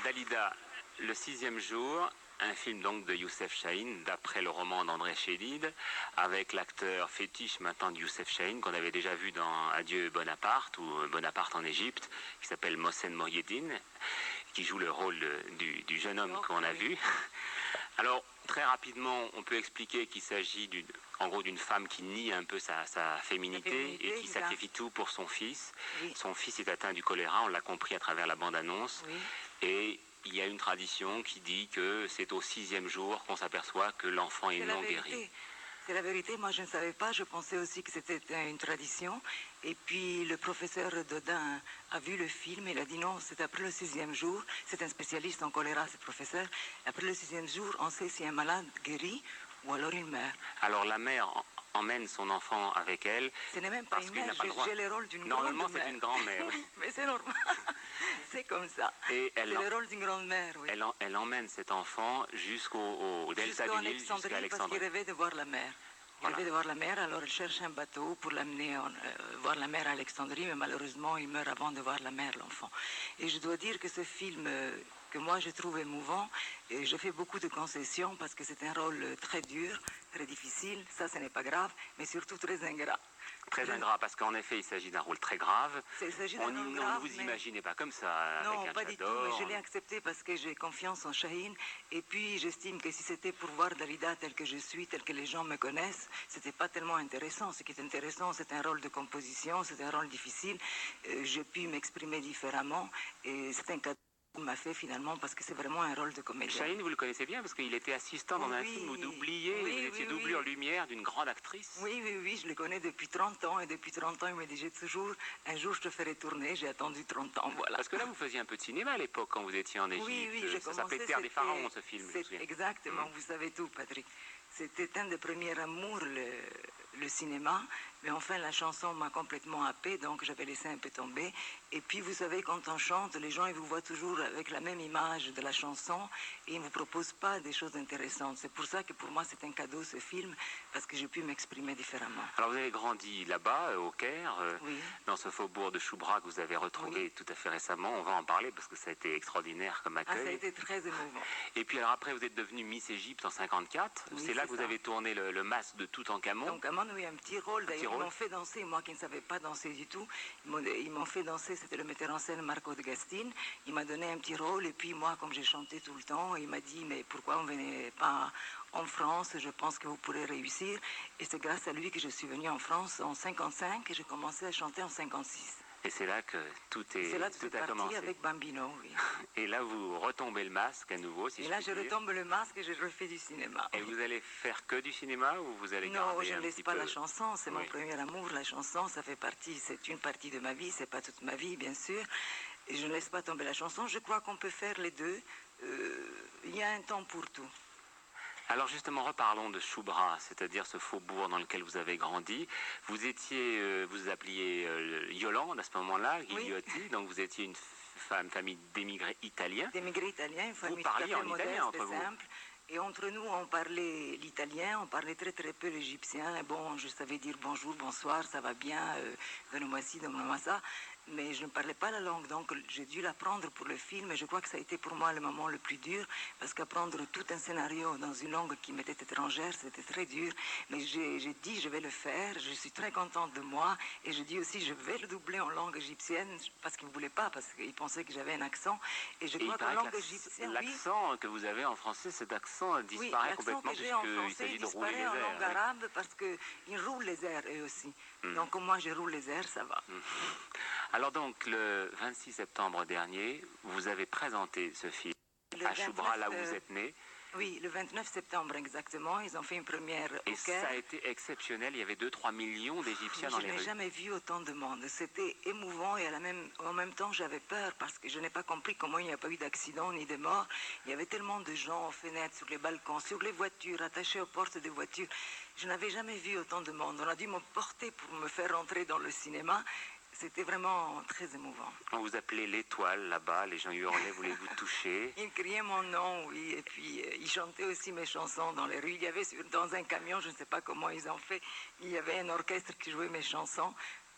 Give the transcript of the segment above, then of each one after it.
Dalida, le sixième jour, un film donc de Youssef Chahine, d'après le roman d'André Chédid, avec l'acteur fétiche maintenant de Youssef Chahine, qu'on avait déjà vu dans Adieu Bonaparte, ou Bonaparte en Égypte, qui s'appelle Mohsen Mohiedine, qui joue le rôle du jeune homme qu'on a vu. Alors, très rapidement, on peut expliquer qu'il s'agit en gros d'une femme qui nie un peu sa féminité et qui sacrifie tout pour son fils. Oui. Son fils est atteint du choléra, on l'a compris à travers la bande-annonce. Oui. Et il y a une tradition qui dit que c'est au sixième jour qu'on s'aperçoit que l'enfant est non guéri. C'est la vérité, moi je ne savais pas, je pensais aussi que c'était une tradition. Et puis le professeur Dodin a vu le film et il a dit non, c'est après le sixième jour, c'est un spécialiste en choléra ce professeur, après le sixième jour on sait si un malade guérit ou alors il meurt. Alors la mère emmène son enfant avec elle. Ce n'est même pas une mère, j'ai le rôle d'une grande-mère. Normalement c'est une grand-mère. Oui, mais c'est normal, c'est comme ça. C'est le rôle d'une grande-mère, oui. Elle emmène cet enfant jusqu'au delta du Nil, jusqu'à Alexandrie. Parce qu'il rêvait de voir la mer. Il rêvait de voir la mer, alors il cherche un bateau pour l'amener voir la mer à Alexandrie, mais malheureusement il meurt avant de voir la mer, l'enfant. Et je dois dire que ce film, que moi je trouve émouvant, et je fais beaucoup de concessions parce que c'est un rôle très dur, très difficile, ça ce n'est pas grave, mais surtout très ingrat. Très ingrat, parce qu'en effet, il s'agit d'un rôle très grave. On ne vous imaginez pas comme ça. Non, avec pas du tout, mais je l'ai accepté parce que j'ai confiance en Chahine. Et puis, j'estime que si c'était pour voir Dalida telle que je suis, telle que les gens me connaissent, c'était pas tellement intéressant. Ce qui est intéressant, c'est un rôle de composition, c'est un rôle difficile. J'ai pu m'exprimer différemment et c'est un cadeau m'a fait finalement parce que c'est vraiment un rôle de comédien. Chahine, vous le connaissez bien parce qu'il était assistant dans un film où vous étiez doublure lumière d'une grande actrice. Oui, je le connais depuis 30 ans et depuis 30 ans il me disait toujours un jour je te ferai tourner, j'ai attendu 30 ans, voilà. Parce que là vous faisiez un peu de cinéma à l'époque quand vous étiez en Égypte. Oui, ça s'appelait Terre des Pharaons ce film. Exactement, vous savez tout Patrick. C'était un des premiers amours, le cinéma, mais enfin la chanson m'a complètement happée, donc j'avais laissé un peu tomber. Et puis vous savez, quand on chante, les gens ils vous voient toujours avec la même image de la chanson et ils ne vous proposent pas des choses intéressantes. C'est pour ça que pour moi c'est un cadeau ce film, parce que j'ai pu m'exprimer différemment. Alors vous avez grandi là-bas, au Caire, dans ce faubourg de Choubra que vous avez retrouvé tout à fait récemment. On va en parler parce que ça a été extraordinaire comme accueil. Ah, ça a été très émouvant. Et puis alors après vous êtes devenue Miss Égypte en 54. C'est là que vous avez tourné le masque de Toutankhamon. Toutankhamon, oui, un petit rôle. D'ailleurs, ils m'ont fait danser, moi qui ne savais pas danser du tout. Ils m'ont fait danser, c'était le metteur en scène Marco de Gastine. Il m'a donné un petit rôle et puis moi, comme j'ai chanté tout le temps, il m'a dit, mais pourquoi on ne venait pas en France? Je pense que vous pourrez réussir. Et c'est grâce à lui que je suis venue en France en 55 et j'ai commencé à chanter en 56. Et c'est là que tout a commencé. Avec Bambino, oui. Et là, vous retombez le masque à nouveau, si et là, je retombe le masque et je refais du cinéma. Et vous allez faire que du cinéma ou vous allez garder un je ne laisse petit pas peu... la chanson, c'est mon premier amour. La chanson, ça fait partie, c'est une partie de ma vie, c'est pas toute ma vie, bien sûr. Et je ne laisse pas tomber la chanson. Je crois qu'on peut faire les deux. Il y a un temps pour tout. Alors justement, reparlons de Choubra, c'est-à-dire ce faubourg dans lequel vous avez grandi. Vous vous appeliez Yolande à ce moment-là, Ghigliotti, donc vous étiez une famille d'émigrés italiens. D'émigrés italiens, une famille vous parliez en italien entre vous. Simple. Et entre nous, on parlait l'italien, on parlait très très peu l'égyptien. Et bon, je savais dire bonjour, bonsoir, ça va bien, donne-moi ci, donne-moi ça. Mais je ne parlais pas la langue, donc j'ai dû l'apprendre pour le film. Et je crois que ça a été pour moi le moment le plus dur, parce qu'apprendre tout un scénario dans une langue qui m'était étrangère, c'était très dur. Mais j'ai dit, je vais le faire, je suis très contente de moi. Et je dis aussi, je vais le doubler en langue égyptienne, parce qu'ils ne voulaient pas, parce qu'ils pensaient que j'avais un accent. Et je crois qu'en langue égyptienne, l'accent que vous avez en français, cet accent disparaît complètement, puisqu'il s'agit de rouler les airs. En langue arabe, parce qu'ils roulent les airs, eux aussi. Donc moi, je roule les airs, ça va. Alors donc, le 26 septembre dernier, vous avez présenté ce film à Choubra, là où vous êtes né. Oui, le 29 septembre exactement, ils ont fait une première au Caire. Ça a été exceptionnel, il y avait 2-3 millions d'Égyptiens dans les rues. Je n'ai jamais vu autant de monde, c'était émouvant et en même temps j'avais peur parce que je n'ai pas compris comment il n'y a pas eu d'accident ni de mort. Il y avait tellement de gens aux fenêtres, sur les balcons, sur les voitures, attachés aux portes des voitures. Je n'avais jamais vu autant de monde, on a dû me porter pour me faire rentrer dans le cinéma. C'était vraiment très émouvant. On vous appelait l'étoile là-bas, les gens hurlaient, voulaient-vous toucher? Ils criaient mon nom, oui, et puis ils chantaient aussi mes chansons dans les rues. Il y avait dans un camion, je ne sais pas comment ils ont fait, il y avait un orchestre qui jouait mes chansons.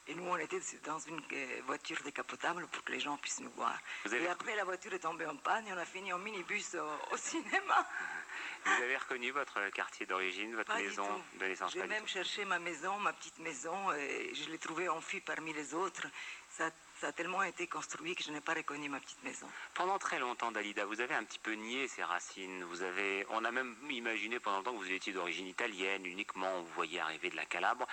Et nous, on était dans une voiture décapotable pour que les gens puissent nous voir. Et après, la voiture est tombée en panne et on a fini en minibus au cinéma. Vous avez reconnu votre quartier d'origine, votre maison de naissance? J'ai même cherché ma maison, ma petite maison, et je l'ai trouvée enfuie parmi les autres. Ça a tellement été construit que je n'ai pas reconnu ma petite maison. Pendant très longtemps, Dalida, vous avez un petit peu nié ces racines. On a même imaginé pendant longtemps que vous étiez d'origine italienne, uniquement, vous voyez arriver de la Calabre.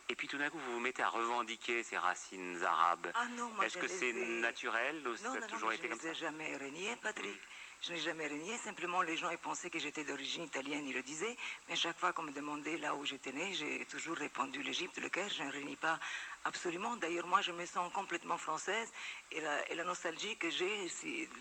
Et puis tout d'un coup, vous vous mettez à revendiquer ces racines arabes. Ah non, moi, est-ce que c'est naturel ou ça a toujours été comme ça? Je ne les ai jamais reniés, Patrick. Je n'ai jamais renié, simplement les gens ils pensaient que j'étais d'origine italienne, ils le disaient, mais chaque fois qu'on me demandait là où j'étais née, j'ai toujours répondu l'Égypte, le Caire, je ne renie pas absolument. D'ailleurs, moi, je me sens complètement française et la nostalgie que j'ai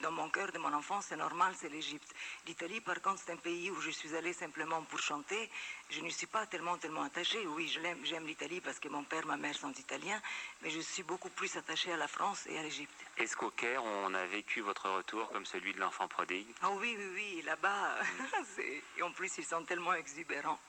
dans mon cœur de mon enfance, c'est normal, c'est l'Égypte. L'Italie, par contre, c'est un pays où je suis allée simplement pour chanter. Je ne suis pas tellement attachée. Oui, j'aime l'Italie parce que mon père, ma mère sont italiens, mais je suis beaucoup plus attachée à la France et à l'Égypte. Est-ce qu'au Caire, on a vécu votre retour comme celui de l'enfant prodigue? Oh oui, là-bas, et en plus, ils sont tellement exubérants.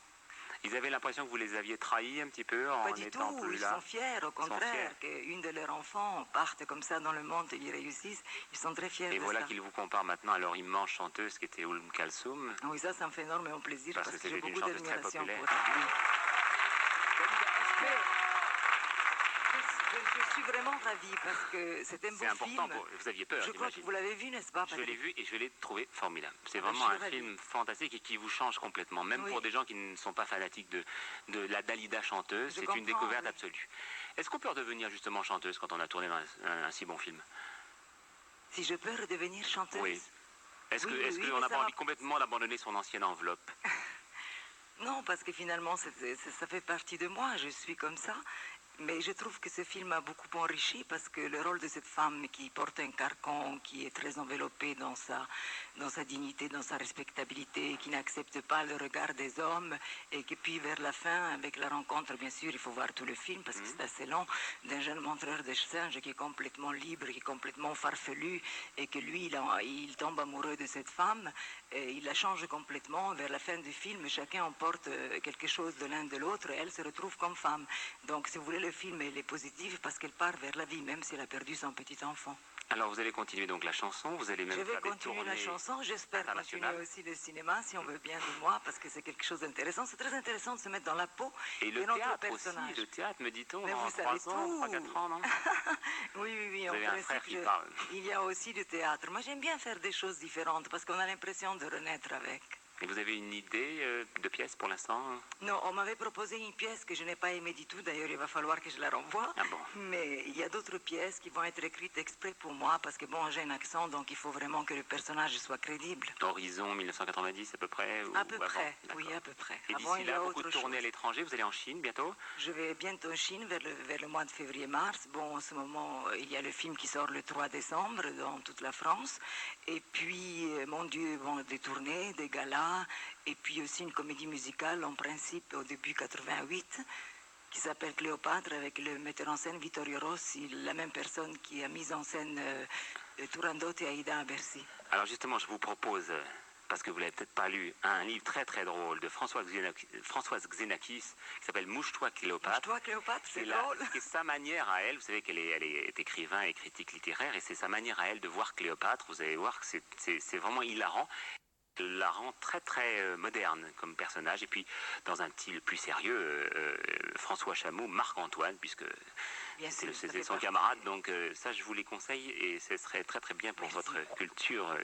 Ils avaient l'impression que vous les aviez trahis un petit peu en Pas du étant tout, plus ils là? sont fiers, au contraire, qu'une de leurs enfants parte comme ça dans le monde et ils réussissent. Ils sont très fiers Et de voilà ça. qu'ils vous comparent maintenant à leur immense chanteuse qui était Oum Kalsoum. Oui, ça me fait énormément plaisir parce que j'ai beaucoup d'admiration pour elle. Je suis vraiment ravie parce que c'est un beau film. C'est important, vous aviez peur, je crois que vous l'avez vu, n'est-ce pas, Patrick? Je l'ai vu et je l'ai trouvé formidable. C'est Ah, vraiment un film fantastique et qui vous change complètement, même pour des gens qui ne sont pas fanatiques de la Dalida chanteuse. C'est une découverte absolue. Est-ce qu'on peut redevenir justement chanteuse quand on a tourné dans un si bon film? Si je peux redevenir chanteuse? Oui. Est-ce qu'on n'a pas envie complètement d'abandonner son ancienne enveloppe? Non, parce que finalement, ça fait partie de moi, je suis comme ça. Mais je trouve que ce film a beaucoup enrichi parce que le rôle de cette femme qui porte un carcan, qui est très enveloppée dans sa dignité, dans sa respectabilité, qui n'accepte pas le regard des hommes et que puis vers la fin, avec la rencontre, bien sûr, il faut voir tout le film parce que c'est assez long, d'un jeune montreur de singes qui est complètement libre, qui est complètement farfelu et que lui, il tombe amoureux de cette femme et il la change complètement. Vers la fin du film, chacun emporte quelque chose de l'un de l'autre et elle se retrouve comme femme. Donc, si vous voulez, le film elle est positif parce qu'elle part vers la vie, même si elle a perdu son petit enfant. Alors vous allez continuer donc la chanson, vous allez même faire des tournées. Je vais continuer la chanson, j'espère continuer aussi le cinéma si on veut bien de moi parce que c'est quelque chose d'intéressant. C'est très intéressant de se mettre dans la peau de notre personnage. Aussi, le théâtre, me dit-on, mais dans vous savez 3 ans, 3-4 ans, non? Oui, vous avez un frère qui parle. Il y a aussi du théâtre. Moi j'aime bien faire des choses différentes parce qu'on a l'impression de renaître avec. Et vous avez une idée de pièce pour l'instant? Non, on m'avait proposé une pièce que je n'ai pas aimée du tout. D'ailleurs, il va falloir que je la renvoie. Ah bon? Mais il y a d'autres pièces qui vont être écrites exprès pour moi parce que bon, j'ai un accent, donc il faut vraiment que le personnage soit crédible. Horizon 1990 à peu près? À peu près, oui, à peu près. Et d'ici là, beaucoup de tournées à l'étranger. Vous allez en Chine bientôt? Je vais bientôt en Chine vers le mois de février-mars. Bon, en ce moment, il y a le film qui sort le 3 décembre dans toute la France. Et puis, mon Dieu, bon, des tournées, des galas. Et puis aussi une comédie musicale, en principe, au début 88, qui s'appelle Cléopâtre, avec le metteur en scène Vittorio Rossi, la même personne qui a mis en scène Turandot et Aïda à Bercy. Alors justement, je vous propose, parce que vous ne l'avez peut-être pas lu, un livre très très drôle de Françoise Xenakis, qui s'appelle Mouche-toi Cléopâtre. Mouche-toi Cléopâtre, c'est drôle. C'est sa manière à elle, vous savez qu'elle est écrivain et critique littéraire, et c'est sa manière à elle de voir Cléopâtre. Vous allez voir que c'est vraiment hilarant. La rend très très moderne comme personnage, et puis dans un style plus sérieux, François Chameau, Marc-Antoine, puisque c'est son camarade, donc ça je vous les conseille et ce serait très très bien pour votre culture.